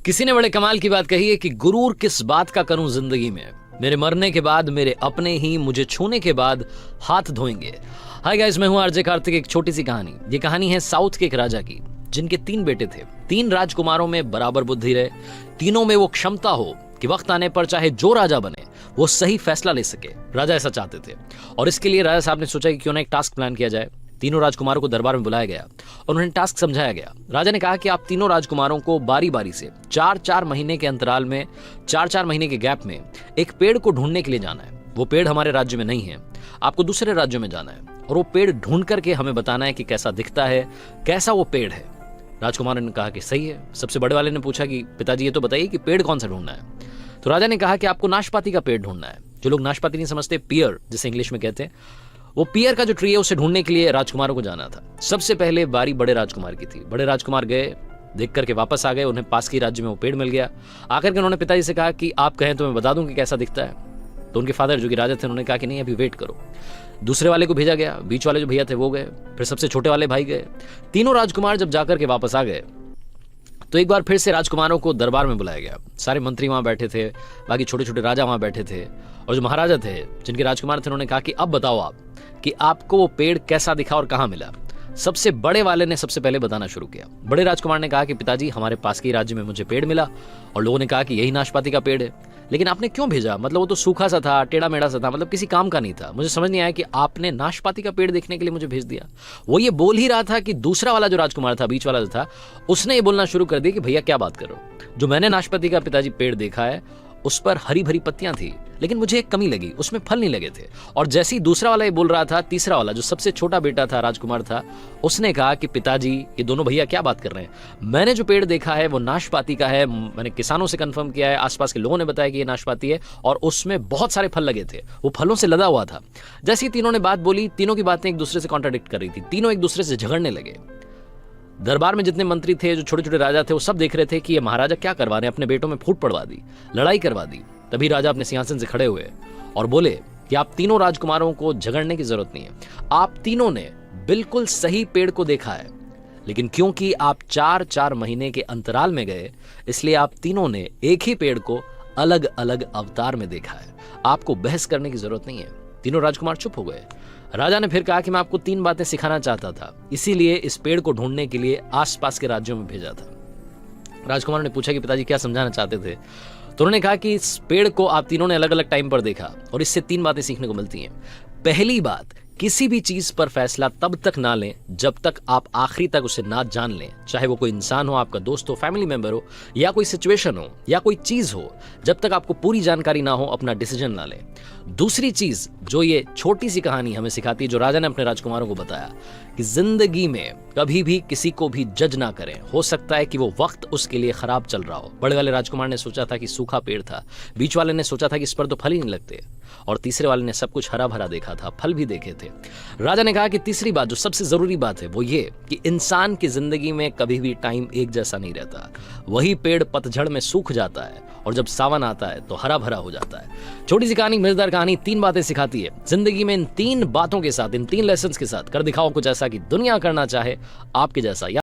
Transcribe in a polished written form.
किसी ने बड़े कमाल की बात कही है कि गुरूर किस बात का करूं जिंदगी में, मेरे मरने के बाद मेरे अपने ही मुझे छूने के बाद हाथ धोएंगे। हाय गाइस, मैं हूं आरजे कार्तिक। एक छोटी सी कहानी। ये कहानी है साउथ के एक राजा की, जिनके 3 बेटे थे। 3 राजकुमारों में बराबर बुद्धि रहे, तीनों में वो क्षमता हो कि वक्त आने पर चाहे जो राजा बने वो सही फैसला ले सके। राजा ऐसा चाहते थे और इसके लिए राजा साहब ने सोचा कि क्यों ना एक टास्क प्लान किया जाए। तीनों राजकुमारों को दरबार में बुलाया गया और उन्हें टास्क समझाया गया। राजा ने कहा कि आप तीनों राजकुमारों को बारी बारी से 4-4 महीने के अंतराल में, 4-4 महीने के गैप में एक पेड़ को ढूंढने के लिए जाना है। वो पेड़ हमारे राज्य में नहीं है, आपको दूसरे राज्यों में जाना है और वो पेड़ ढूंढ करके हमें बताना है कि कैसा दिखता है, कैसा वो पेड़ है। राजकुमारों ने कहा कि सही है। सबसे बड़े वाले ने पूछा कि पिताजी ये तो बताइए कि पेड़ कौन सा ढूंढना है। तो राजा ने कहा कि आपको नाशपाती का पेड़ ढूंढना है। जो लोग नाशपाती नहीं समझते, पियर जिसे इंग्लिश में कहते हैं, वो पियर का जो ट्री है उसे ढूंढने के लिए राजकुमारों को जाना था। सबसे पहले बारी बड़े राजकुमार की थी। बड़े राजकुमार गए, देख करके वापस आ गए। उन्हें पास के राज्य में वो पेड़ मिल गया। आकर के उन्होंने पिताजी से कहा कि आप कहें तो मैं बता दूं कि कैसा दिखता है। तो उनके फादर जो कि राजा थे, उन्होंने कहा कि नहीं, अभी वेट करो। दूसरे वाले को भेजा गया, बीच वाले जो भैया थे वो गए, फिर सबसे छोटे वाले भाई गए। तीनों राजकुमार जब जाकर के वापस आ गए तो एक बार फिर से राजकुमारों को दरबार में बुलाया गया। सारे मंत्री वहां बैठे थे, बाकी छोटे छोटे राजा वहां बैठे थे और जो महाराजा थे, जिनके राजकुमार थे, उन्होंने कहा कि अब बताओ आप कि आपको वो पेड़ कैसा दिखा और कहां मिला। सबसे बड़े वाले ने सबसे पहले बताना शुरू किया। बड़े राजकुमार ने कहा कि पिताजी, हमारे पास के राज्य में मुझे पेड़ मिला और लोगों ने कहा कि यही नाशपाती का पेड़ है, लेकिन आपने क्यों भेजा? मतलब वो तो सूखा सा था, टेढ़ा मेढ़ा सा था, मतलब किसी काम का नहीं था। मुझे समझ नहीं आया कि आपने नाशपाती का पेड़ देखने के लिए मुझे भेज दिया। वो ये बोल ही रहा था कि दूसरा वाला जो राजकुमार था, बीच वाला जो था, उसने ये बोलना शुरू कर दिया कि भैया क्या बात कर रहे हो, जो मैंने नाशपाती का पिताजी पेड़ देखा है उस पर हरी भरी पत्तियां थी, लेकिन मुझे एक कमी लगी, उसमें फल नहीं लगे थे। और जैसे ही दूसरा वाला ये बोल रहा था, तीसरा वाला जो सबसे छोटा बेटा था, राजकुमार था, उसने कहा कि पिताजी, ये दोनों भैया क्या बात कर रहे हैं, मैंने जो पेड़ देखा है वो नाशपाती का है। मैंने किसानों से कंफर्म किया है, आसपास के लोगों ने बताया कि ये नाशपाती है और उसमें बहुत सारे फल लगे थे, वो फलों से लदा हुआ था। जैसे ही तीनों ने बात बोली, तीनों की बातें एक दूसरे से कॉन्ट्राडिक्ट कर रही थी। तीनों एक दूसरे से झगड़ने लगे। दरबार में जितने मंत्री थे, जो छोटे छोटे राजा थे, वो सब देख रहे थे कि ये महाराजा क्या करवा रहे हैं, अपने बेटों में फूट पड़वा दी, लड़ाई करवा दी। तभी राजा अपने सिंहासन से खड़े हुए और बोले कि आप तीनों राजकुमारों को झगड़ने की जरूरत नहीं है। आप तीनों ने बिल्कुल सही पेड़ को देखा है, लेकिन क्योंकि आप 4-4 महीने के अंतराल में गए, इसलिए आप तीनों ने एक ही पेड़ को अलग अलग अवतार में देखा है। आपको बहस करने की जरूरत नहीं है। तीनों राजकुमार चुप हो गए। राजा ने फिर कहा कि मैं आपको 3 बातें सिखाना चाहता था, इसीलिए इस पेड़ को ढूंढने के लिए आसपास के राज्यों में भेजा था। राजकुमार ने पूछा कि पिताजी क्या समझाना चाहते थे। तो उन्होंने कहा कि इस पेड़ को आप तीनों ने अलग अलग टाइम पर देखा और इससे 3 बातें सीखने को मिलती हैं। पहली बात, किसी भी चीज पर फैसला तब तक ना लें जब तक आप आखिरी तक उसे ना जान लें। चाहे वो कोई इंसान हो, आपका दोस्त हो, फैमिली मेंबर हो, या कोई सिचुएशन हो, या कोई चीज हो, जब तक आपको पूरी जानकारी ना हो अपना डिसीजन ना लें। दूसरी चीज जो ये छोटी सी कहानी हमें सिखाती है, जो राजा ने अपने राजकुमारों को बताया, कि जिंदगी में कभी भी किसी को भी जज ना करें। हो सकता है कि वो वक्त उसके लिए खराब चल रहा हो। बड़े वाले राजकुमार ने सोचा था कि सूखा पेड़ था, बीच वाले ने सोचा था कि इस पर तो फल ही नहीं लगते, और तीसरे वाले ने सब कुछ हरा भरा देखा था, फल भी देखे थे। राजा ने कहा कि तीसरी बात, जो सबसे जरूरी बात है, वो ये कि इंसान की जिंदगी में कभी भी टाइम एक जैसा नहीं रहता। वही पेड़ पतझड़ में सूख जाता है और जब सावन आता है तो हरा भरा हो जाता है। छोटी सी कहानी, मजेदार कहानी, 3 बातें सिखाती है। जिंदगी में इन 3 बातों के साथ, इन 3 लेसन्स के साथ कर दिखाओ कुछ ऐसा कि दुनिया करना चाहे आपके जैसा।